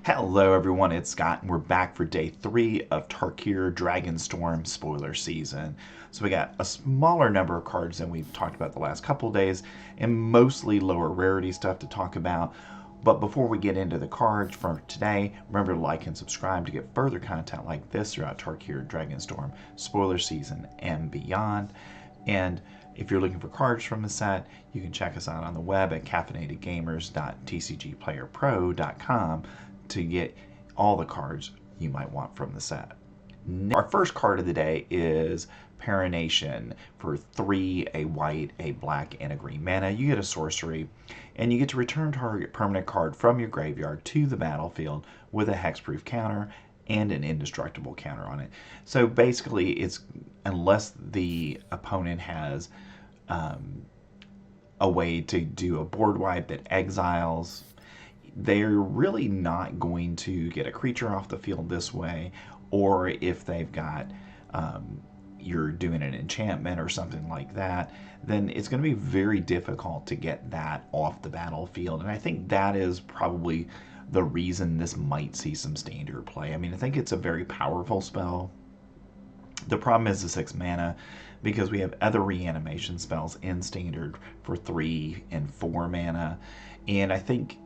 Hello everyone, it's Scott, and we're back for day 3 of Tarkir DragonStorm spoiler season. So we got a smaller number of cards than we've talked about the last couple days, and mostly lower rarity stuff to talk about. But before we get into the cards for today, remember to like and subscribe to get further content like this throughout Tarkir DragonStorm spoiler season and beyond. And if you're looking for cards from the set, you can check us out on the web at caffeinatedgamers.tcgplayerpro.com to get all the cards you might want from the set. Our first card of the day is Reanimation for 3, a white, a black, and a green mana. You get a sorcery, and you get to return target permanent card from your graveyard to the battlefield with a hexproof counter and an indestructible counter on it. So basically, it's unless the opponent has a way to do a board wipe that exiles, they're really not going to get a creature off the field this way, or if they've got you're doing an enchantment or something like that, then it's going to be very difficult to get that off the battlefield. And I think that is probably the reason this might see some standard play. I mean, I think it's a very powerful spell. The problem is the 6 mana, because we have other reanimation spells in standard for 3 and 4 mana, and I think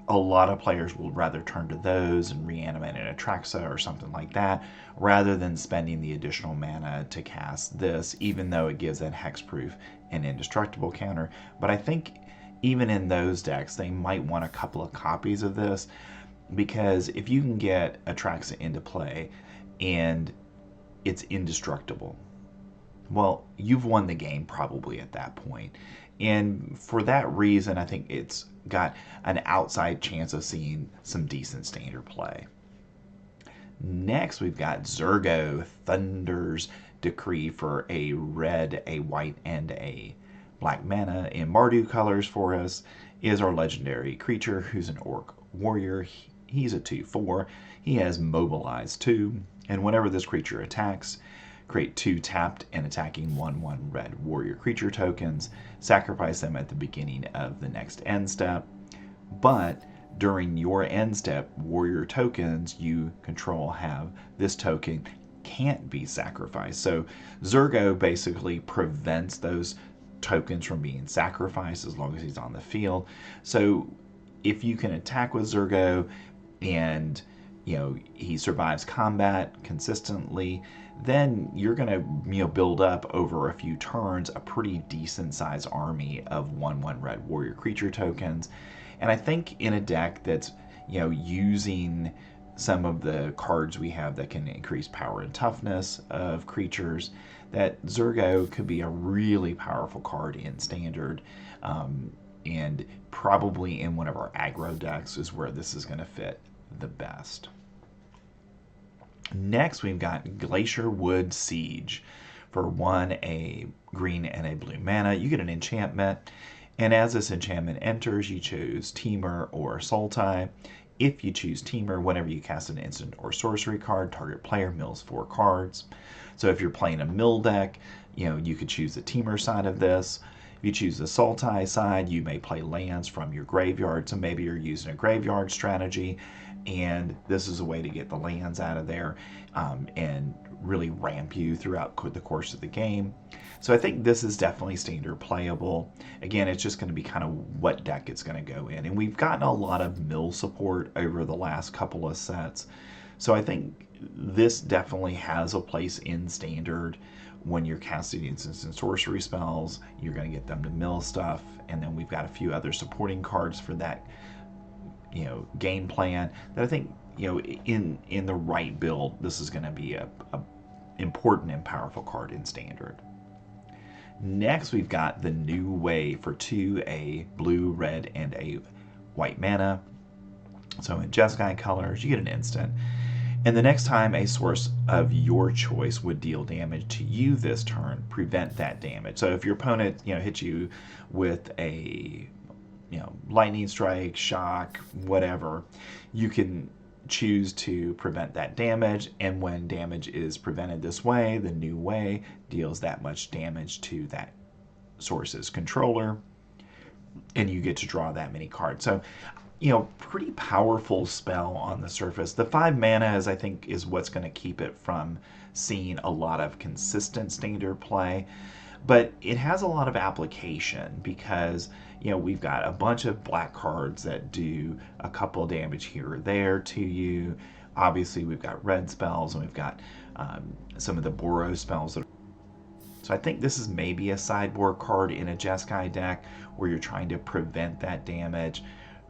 a lot of players will rather turn to those and reanimate an Atraxa or something like that, rather than spending the additional mana to cast this, even though it gives that hexproof and indestructible counter. But I think even in those decks, they might want a couple of copies of this, because if you can get Atraxa into play and it's indestructible, well, you've won the game probably at that point. And for that reason, I think it's got an outside chance of seeing some decent standard play. Next, we've got Zurgo, Thunder's Decree for a red, a white, and a black mana in Mardu colors for us. Is our legendary creature who's an orc warrior. He's a 2/4. He has mobilized 2, and whenever this creature attacks, create 2 tapped and attacking 1/1 red warrior creature tokens, sacrifice them at the beginning of the next end step. But during your end step, warrior tokens you control have this token can't be sacrificed. So Zurgo basically prevents those tokens from being sacrificed as long as he's on the field. So if you can attack with Zurgo and he survives combat consistently, then you're going to build up over a few turns a pretty decent sized army of 1/1 red warrior creature tokens. And I think in a deck that's using some of the cards we have that can increase power and toughness of creatures, that Zurgo could be a really powerful card in standard, and probably in one of our aggro decks is where this is going to fit the best. Next, we've got Glacierwood Siege for 1, a green, and a blue mana. You get an enchantment, and as this enchantment enters, you choose Temur or Sultai. If you choose Temur, whenever you cast an instant or sorcery card, target player mills 4 cards. So if you're playing a mill deck, you could choose the Temur side of this. If you choose the Sultai side, you may play lands from your graveyard, so maybe you're using a graveyard strategy, and this is a way to get the lands out of there and really ramp you throughout the course of the game. So I think this is definitely standard playable. Again, it's just going to be kind of what deck it's going to go in. And we've gotten a lot of mill support over the last couple of sets. So I think this definitely has a place in standard. When you're casting instants and sorcery spells, you're going to get them to mill stuff. And then we've got a few other supporting cards for that game plan that I think in the right build, this is going to be a important and powerful card in standard. Next, we've got the New Way for 2, a blue, red, and a white mana. So in Jeskai colors, you get an instant, and the next time a source of your choice would deal damage to you this turn, prevent that damage. So if your opponent hits you with a lightning strike, shock, whatever, you can choose to prevent that damage, and when damage is prevented this way, the New Way deals that much damage to that source's controller, and you get to draw that many cards. So pretty powerful spell on the surface. The 5 mana is, I think, is what's going to keep it from seeing a lot of consistent standard play. But it has a lot of application because, we've got a bunch of black cards that do a couple of damage here or there to you. Obviously, we've got red spells and we've got some of the Boros spells. So I think this is maybe a sideboard card in a Jeskai deck where you're trying to prevent that damage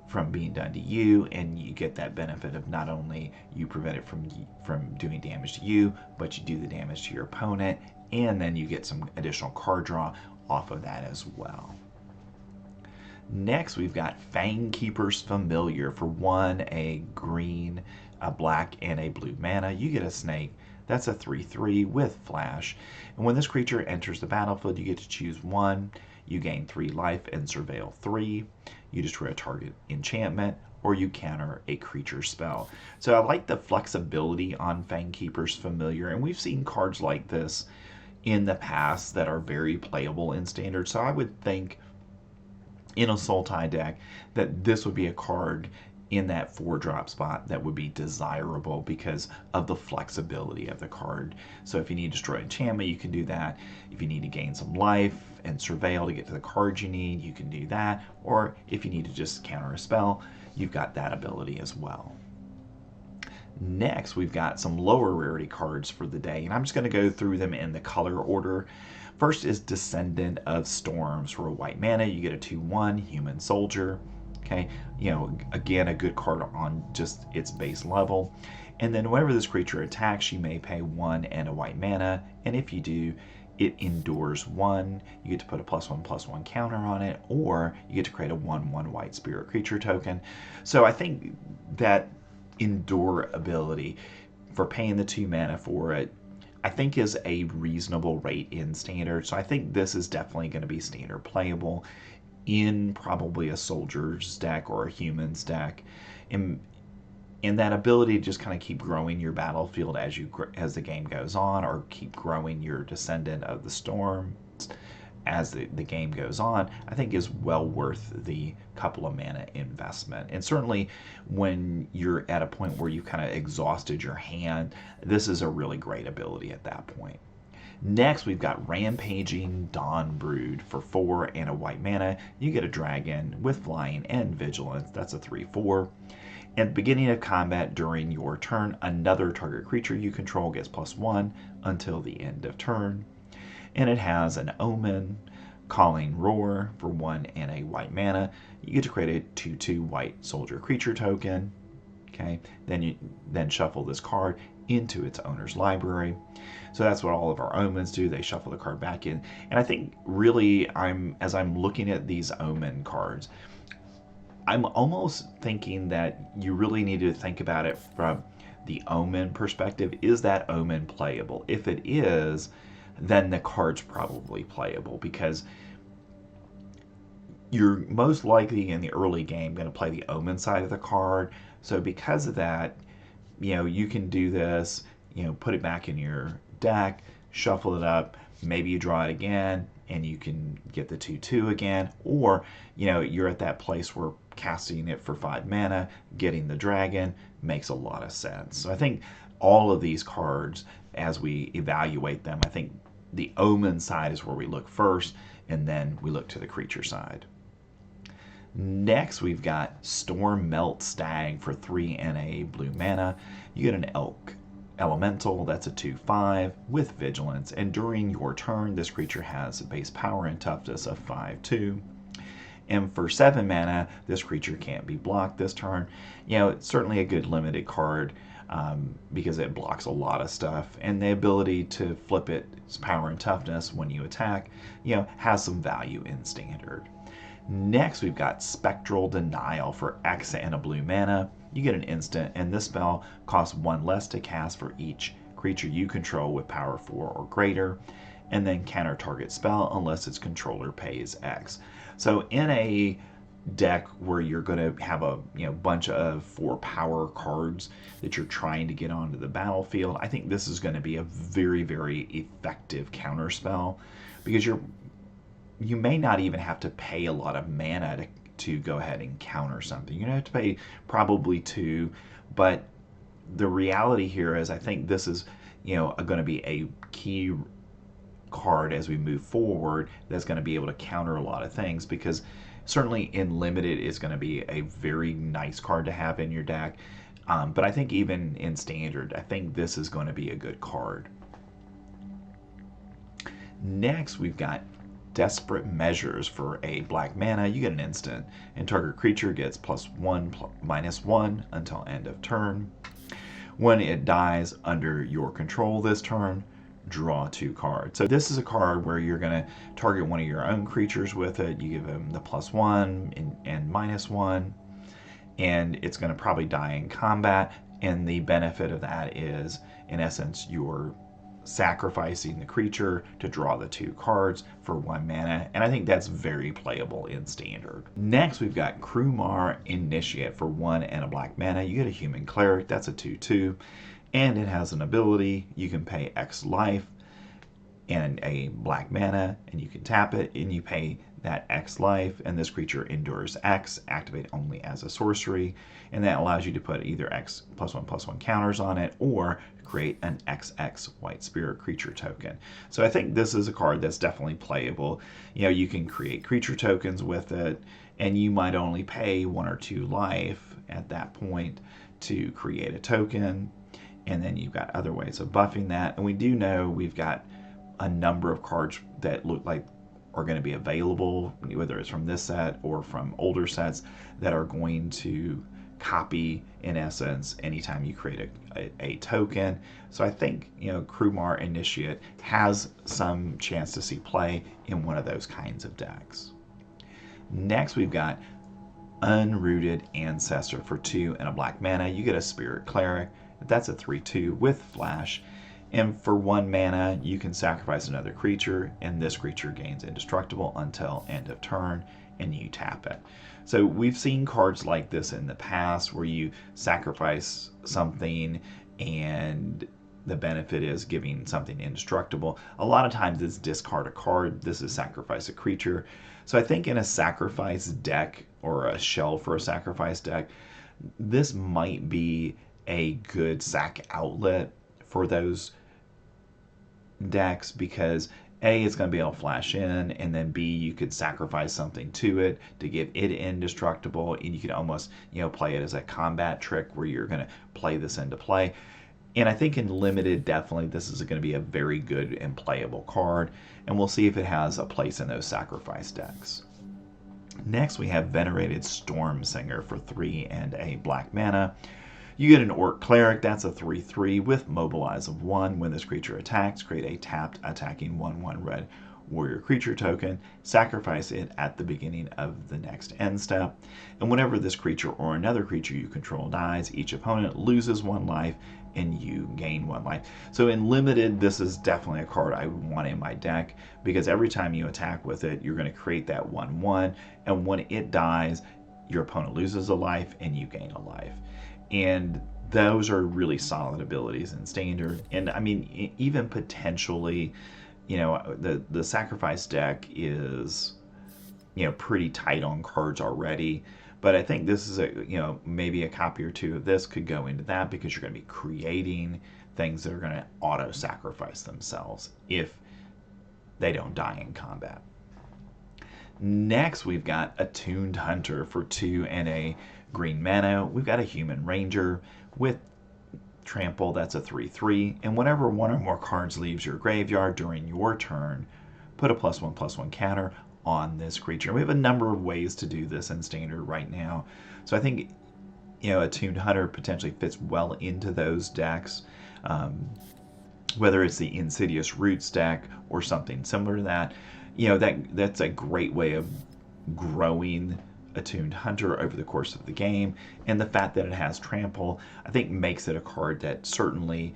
from being done to you, and you get that benefit of not only you prevent it from doing damage to you, but you do the damage to your opponent, and then you get some additional card draw off of that as well. Next, we've got Fangkeeper's Familiar. For 1, a green, a black, and a blue mana. You get a snake. That's a 3/3 with flash. And when this creature enters the battlefield, you get to choose 1. You gain 3 life and surveil 3. You destroy a target enchantment, or you counter a creature spell. So I like the flexibility on Fangkeeper's Familiar, and we've seen cards like this in the past that are very playable in Standard. So I would think in a Sultai deck that this would be a card in that 4-drop spot that would be desirable because of the flexibility of the card. So if you need to destroy enchantment, you can do that. If you need to gain some life and surveil to get to the cards you need, you can do that. Or if you need to just counter a spell, you've got that ability as well. Next, we've got some lower rarity cards for the day, and I'm just going to go through them in the color order. First is Descendant of Storms. For a white mana, you get a 2/1 human soldier. Okay, again, a good card on just its base level. And then whenever this creature attacks, you may pay 1 and a white mana, and if you do, it endures 1. You get to put a +1/+1 counter on it, or you get to create a 1/1 white spirit creature token. So I think that endure ability for paying the 2 mana for it, I think is a reasonable rate in Standard. So I think this is definitely going to be Standard playable in probably a soldier's deck or a human's deck. And that ability to just kind of keep growing your battlefield as the game goes on, or keep growing your Descendant of the Storm as the game goes on, I think is well worth the couple of mana investment. And certainly when you're at a point where you kind of exhausted your hand, this is a really great ability at that point. Next, we've got Rampaging Dawnbrood. For 4 and a white mana. You get a dragon with flying and vigilance. That's a 3/4. At the beginning of combat during your turn, another target creature you control gets +1 until the end of turn. And it has an Omen, Calling Roar. For 1 and a white mana. You get to create a 2/2 white soldier creature token. Okay, then shuffle this card into its owner's library. So that's what all of our omens do. They shuffle the card back in. And I think really as I'm looking at these omen cards, I'm almost thinking that you really need to think about it from the omen perspective. Is that omen playable? If it is, then the card's probably playable, because you're most likely in the early game going to play the omen side of the card. So because of that, you can do this, put it back in your deck, shuffle it up, maybe you draw it again, and you can get the 2/2 again. Or, you're at that place where casting it for 5 mana, getting the dragon makes a lot of sense. So I think all of these cards, as we evaluate them, I think the omen side is where we look first, and then we look to the creature side. Next, we've got Stormmelt Stag. For 3 and a blue mana. You get an elk elemental. That's a 2/5 with vigilance, and during your turn, this creature has a base power and toughness of 5/2. And for 7 mana, this creature can't be blocked this turn. It's certainly a good limited card because it blocks a lot of stuff, and the ability to flip its power and toughness when you attack, has some value in Standard. Next, we've got Spectral Denial. For X and a blue mana. You get an instant, and this spell costs 1 less to cast for each creature you control with power 4 or greater, and then counter target spell unless its controller pays X. So in a deck where you're going to have a bunch of 4 power cards that you're trying to get onto the battlefield, I think this is going to be a very, very effective counter spell, because you may not even have to pay a lot of mana to go ahead and counter something. You're going to have to pay probably 2, but the reality here is I think this is, going to be a key card as we move forward that's going to be able to counter a lot of things, because certainly in limited it's going to be a very nice card to have in your deck, but I think even in standard, I think this is going to be a good card. Next, we've got Desperate Measures. For a black mana, you get an instant, and target creature gets +1/-1 until end of turn. When it dies under your control this turn, draw 2 cards. So this is a card where you're going to target one of your own creatures with it. You give them the +1 and -1, and it's going to probably die in combat. And the benefit of that is, in essence, you're sacrificing the creature to draw the 2 cards for 1 mana, and I think that's very playable in standard. Next, we've got Krumar Initiate. For 1 and a black mana, you get a human cleric. That's a 2/2, and it has an ability. You can pay X life and a black mana, and you can tap it, and you pay that X life, and this creature endures X, activate only as a sorcery, and that allows you to put either X +1/+1 counters on it, or create an XX white spirit creature token. So I think this is a card that's definitely playable. You can create creature tokens with it, and you might only pay 1 or 2 life at that point to create a token, and then you've got other ways of buffing that. And we do know we've got a number of cards that look like are going to be available, whether it's from this set or from older sets, that are going to copy, in essence, anytime you create a token. So I think, Krumar Initiate has some chance to see play in one of those kinds of decks. Next, we've got Unrooted Ancestor. For 2 and a black mana, you get a Spirit Cleric. That's a 3/2 with Flash. And for 1 mana, you can sacrifice another creature, and this creature gains indestructible until end of turn, and you tap it. So we've seen cards like this in the past where you sacrifice something and the benefit is giving something indestructible. A lot of times it's discard a card. This is sacrifice a creature. So I think in a sacrifice deck, or a shell for a sacrifice deck, this might be a good sack outlet for those decks, because A, it's going to be able to flash in, and then B, you could sacrifice something to it to give it indestructible, and you could almost play it as a combat trick where you're going to play this into play. And I think in limited, definitely this is going to be a very good and playable card, and we'll see if it has a place in those sacrifice decks. Next, we have Venerated Stormsinger. For 3 and a black mana, you get an Orc Cleric. That's a 3/3 with Mobilize of 1. When this creature attacks, create a tapped attacking 1/1 red warrior creature token. Sacrifice it at the beginning of the next end step. And whenever this creature or another creature you control dies, each opponent loses 1 life and you gain 1 life. So in limited, this is definitely a card I want in my deck, because every time you attack with it, you're going to create that 1/1, and when it dies, your opponent loses a life and you gain a life. And those are really solid abilities in standard. And I mean, even potentially, the sacrifice deck is, pretty tight on cards already. But I think this is maybe a copy or 2 of this could go into that, because you're going to be creating things that are going to auto-sacrifice themselves if they don't die in combat. Next, we've got Attuned Hunter. For 2 and a green mana, we've got a Human Ranger with Trample. That's a 3/3, and whenever 1 or more cards leaves your graveyard during your turn, put a +1/+1 counter on this creature. We have a number of ways to do this in standard right now, so I think Attuned Hunter potentially fits well into those decks, whether it's the Insidious Roots deck or something similar to that. That's a great way of growing Attuned Hunter over the course of the game, and the fact that it has Trample, I think, makes it a card that certainly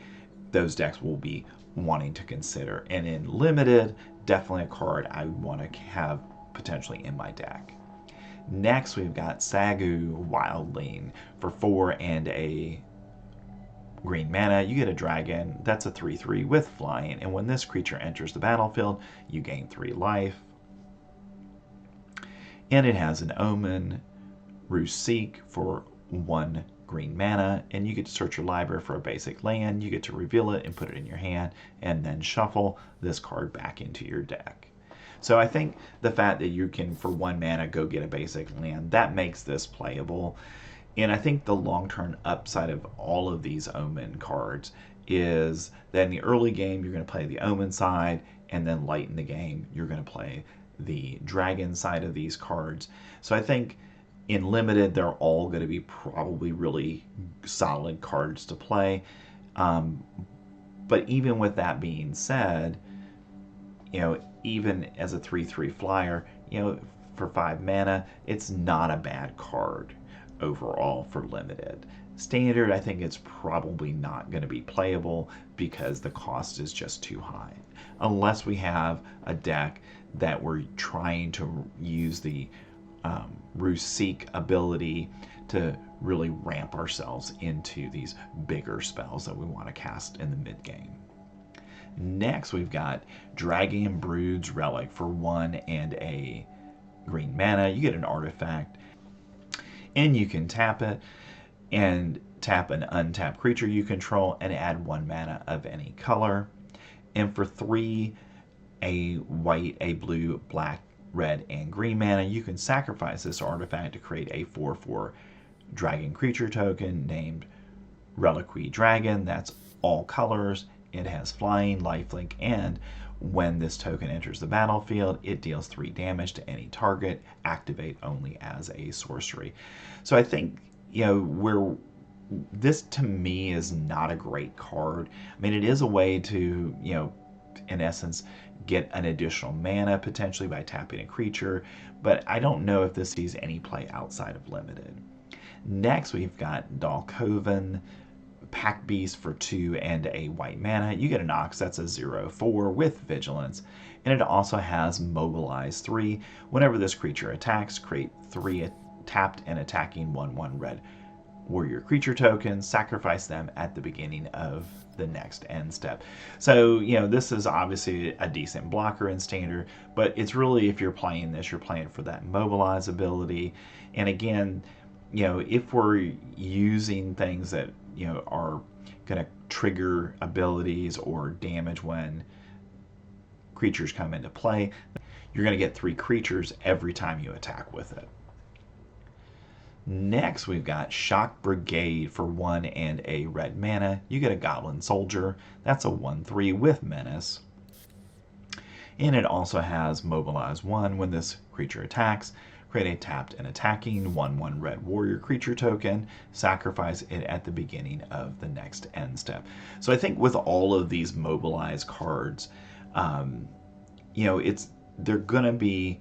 those decks will be wanting to consider. And in limited, definitely a card I want to have potentially in my deck. Next, we've got Sagu Wildling. For 4 and a green mana, you get a dragon. That's a 3/3 with flying, and when this creature enters the battlefield, you gain 3 life. And it has an Omen, Roost Seek for 1 green mana, and you get to search your library for a basic land. You get to reveal it and put it in your hand, and then shuffle this card back into your deck. So I think the fact that you can, for 1 mana, go get a basic land, that makes this playable. And I think the long-term upside of all of these Omen cards is that in the early game, you're going to play the Omen side, and then late in the game, you're going to play the Dragon side of these cards. So I think in Limited, they're all going to be probably really solid cards to play. But even with that being said, even as a 3/3 flyer, for 5 mana, it's not a bad card overall for Limited. Standard, I think it's probably not going to be playable because the cost is just too high. Unless we have a deck that we're trying to use the Roost Seek ability to really ramp ourselves into these bigger spells that we want to cast in the mid game. Next, we've got Dragon Brood's Relic for 1 and a green mana. You get an artifact, and you can tap it and tap an untapped creature you control and add 1 mana of any color. And for 3, a white, a blue, black, red, and green mana, you can sacrifice this artifact to create a 4/4 dragon creature token named Reliquary Dragon. That's all colors. It has flying, lifelink, and when this token enters the battlefield, it deals 3 damage to any target, activate only as a sorcery. So I think, this to me is not a great card. I mean, it is a way to, in essence, get an additional mana potentially by tapping a creature, but I don't know if this sees any play outside of Limited. Next, we've got Dalkoven Pack Beast for 2 and a white mana. You get an Ox, that's a 0/4 with Vigilance, and it also has Mobilize 3. Whenever this creature attacks, create 3 tapped and attacking 1/1 red warrior creature tokens, sacrifice them at the beginning of the next end step. So, this is obviously a decent blocker in Standard, but it's really, if you're playing this, you're playing for that Mobilize ability. And again, if we're using things that, are going to trigger abilities or damage when creatures come into play, you're going to get 3 creatures every time you attack with it. Next, we've got Shock Brigade for 1 and a red mana. You get a Goblin Soldier. That's a 1/3 with Menace. And it also has Mobilize 1. When this creature attacks, create a tapped and attacking 1/1 red warrior creature token. Sacrifice it at the beginning of the next end step. So I think with all of these Mobilize cards, they're going to be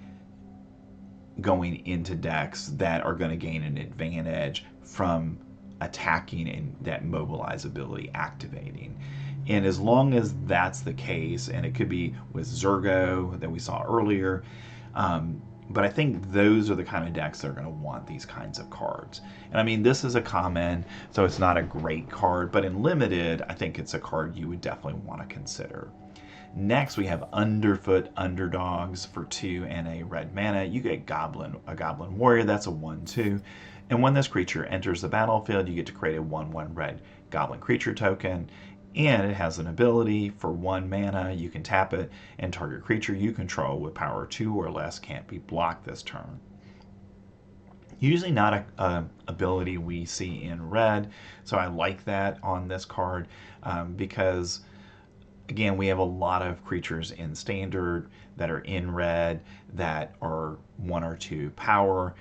going into decks that are going to gain an advantage from attacking and that Mobilize ability activating. And as long as that's the case, and it could be with Zurgo that we saw earlier, but I think those are the kind of decks that are going to want these kinds of cards. And I mean, this is a common, so it's not a great card, but in Limited, I think it's a card you would definitely want to consider. Next, we have Underfoot Underdogs for 2 and a red mana. You get a Goblin Warrior, that's a 1/2. And when this creature enters the battlefield, you get to create a 1/1 red Goblin creature token. And it has an ability for 1 mana. You can tap it, and target creature you control with power 2 or less can't be blocked this turn. Usually not a ability we see in red, so I like that on this card because, again, we have a lot of creatures in Standard that are in red that are 1 or 2 power,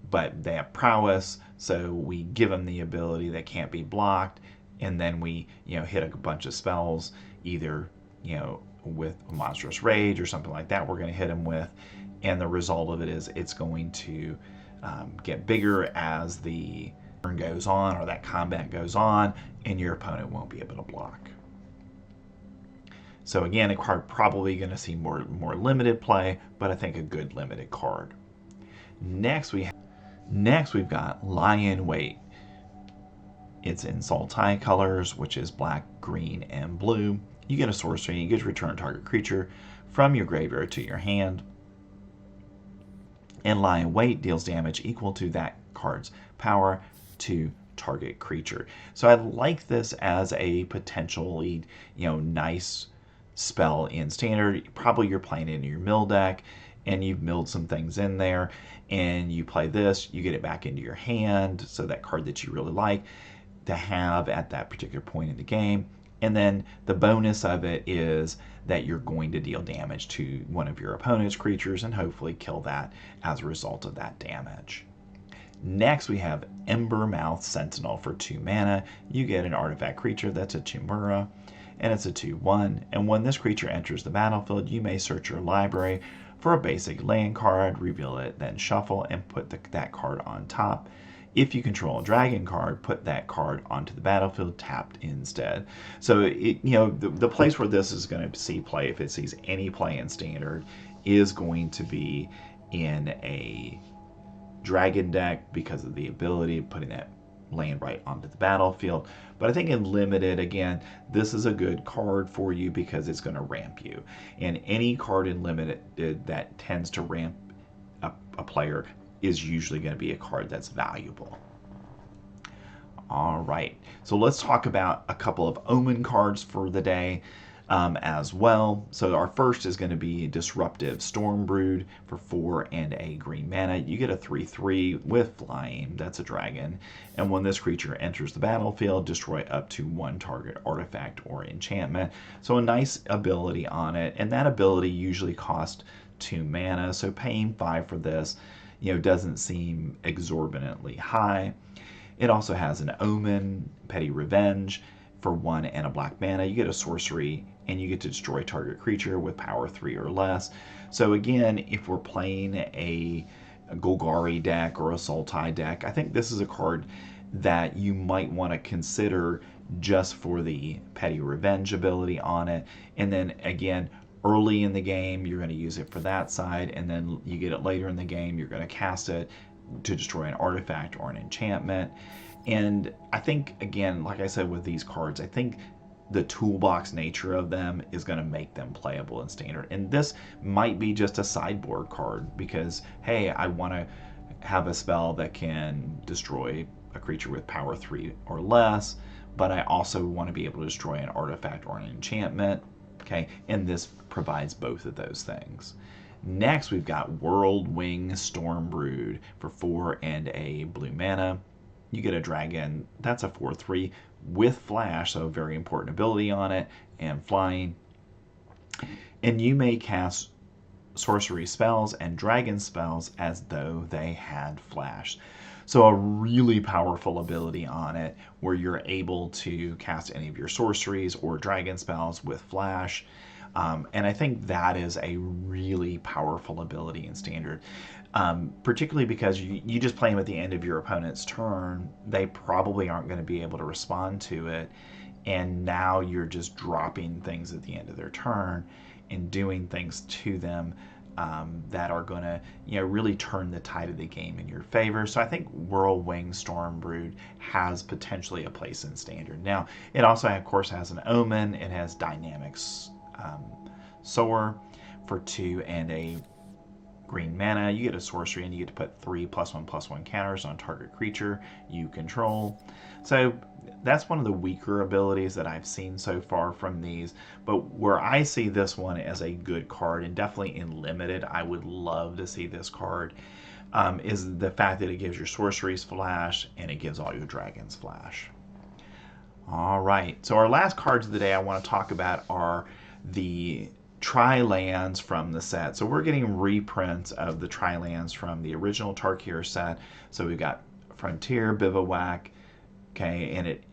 but they have prowess, so we give them the ability that can't be blocked, and then we hit a bunch of spells, either with Monstrous Rage or something like that we're going to hit them with, and the result of it is it's going to get bigger as the turn goes on or that combat goes on, and your opponent won't be able to block. So again, a card probably going to see more limited play, but I think a good limited card. Next we've got Lion Wait. It's in Sultai colors, which is black, green, and blue. You get a sorcery, and you get to return a target creature from your graveyard to your hand. and lie in wait deals damage equal to that card's power to target creature. So I like this as a potentially, nice spell in standard. Probably you're playing it in your mill deck and you've milled some things in there, and you play this, you get it back into your hand, so that card that you really like to have at that particular point in the game. And then the bonus of it is that you're going to deal damage to one of your opponent's creatures and hopefully kill that as a result of that damage. Next, we have Embermouth Sentinel for 2 mana. You get an artifact creature that's a Chimera, and it's a 2/1. And when this creature enters the battlefield, you may search your library for a basic land card, reveal it, then shuffle, and put that card on top. If you control a dragon card, put that card onto the battlefield tapped instead. So the place where this is going to see play, if it sees any play in standard, is going to be in a dragon deck because of the ability of putting that land right onto the battlefield. But I think in limited, again, this is a good card for you because it's going to ramp you. And any card in limited that tends to ramp a player is usually going to be a card that's valuable. All right, so let's talk about a couple of Omen cards for the day as well. So our first is going to be Disruptive Stormbrood for 4 and a green mana. You get a 3/3 with flying, that's a dragon, and when this creature enters the battlefield, destroy up to 1 target artifact or enchantment. So a nice ability on it, and that ability usually costs 2 mana, so paying 5 for this doesn't seem exorbitantly high. It also has an Omen, Petty Revenge, for 1 and a black mana. You get a sorcery, and you get to destroy target creature with power 3 or less. So again, if we're playing a Golgari deck or a Sultai deck, I think this is a card that you might want to consider just for the Petty Revenge ability on it. And then again, early in the game, you're going to use it for that side, and then you get it later in the game, you're going to cast it to destroy an artifact or an enchantment. And I think, again, like I said with these cards, I think the toolbox nature of them is going to make them playable in standard. And this might be just a sideboard card because, hey, I want to have a spell that can destroy a creature with power 3 or less, but I also want to be able to destroy an artifact or an enchantment. Okay, and this provides both of those things. Next, we've got Whirlwing Stormbrood for 4 and a blue mana. You get a dragon, that's a 4/3 with flash, so a very important ability on it, and flying. And you may cast sorcery spells and dragon spells as though they had flash. So a really powerful ability on it where you're able to cast any of your sorceries or dragon spells with flash. And I think that is a really powerful ability in standard, particularly because you just play them at the end of your opponent's turn. They probably aren't going to be able to respond to it. And now you're just dropping things at the end of their turn and doing things to them that are going to really turn the tide of the game in your favor. So I think Whirlwing Stormbrood has potentially a place in standard. Now, it also, of course, has an Omen. It has Dynamics Soar for 2 and a green mana. You get a sorcery, and you get to put 3 +1/+1 counters on target creature you control. So that's one of the weaker abilities that I've seen so far from these. But where I see this one as a good card, and definitely in limited, I would love to see this card, is the fact that it gives your sorceries flash and it gives all your dragons flash. All right, so our last cards of the day I want to talk about are the Tri-lands from the set. So we're getting reprints of the Tri-lands from the original Tarkir set. So we've got Frontier, Bivouac, okay, and it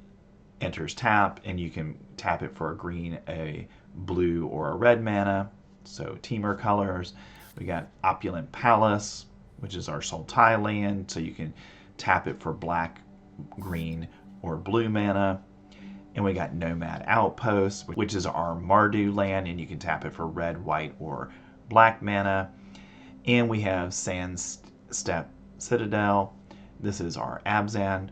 enters tap, and you can tap it for a green, a blue, or a red mana. So Teamer colors. We got Opulent Palace, which is our Sultai land, so you can tap it for black, green, or blue mana. And we got Nomad Outpost, which is our Mardu land, and you can tap it for red, white, or black mana. And we have Sandstep Citadel. This is our Abzan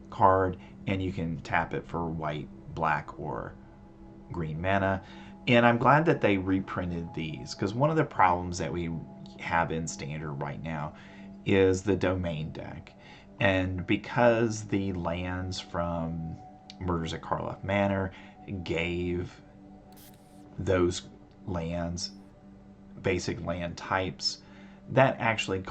card, and you can tap it for white, black, or green mana. And I'm glad that they reprinted these, because one of the problems that we have in Standard right now is the domain deck. And because the lands from Murders at Karloff Manor gave those lands basic land types, that actually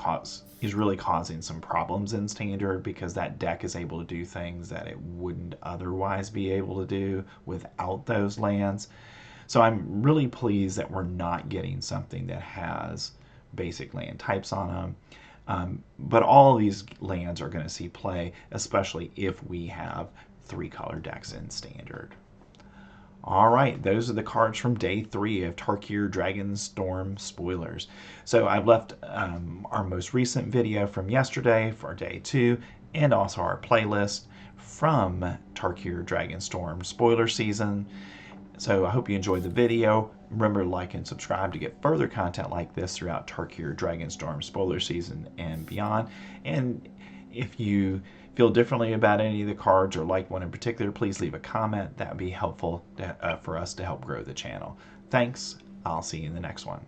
is really causing some problems in Standard, because that deck is able to do things that it wouldn't otherwise be able to do without those lands. So I'm really pleased that we're not getting something that has basic land types on them. But all of these lands are going to see play, especially if we have 3-color decks in Standard. All right, those are the cards from day 3 of Tarkir DragonStorm spoilers. So I've left our most recent video from yesterday for day 2, and also our playlist from Tarkir DragonStorm spoiler season. So I hope you enjoyed the video. Remember to like and subscribe to get further content like this throughout Tarkir DragonStorm spoiler season and beyond. And if you feel differently about any of the cards or like one in particular, please leave a comment. That would be helpful for us to help grow the channel. Thanks. I'll see you in the next one.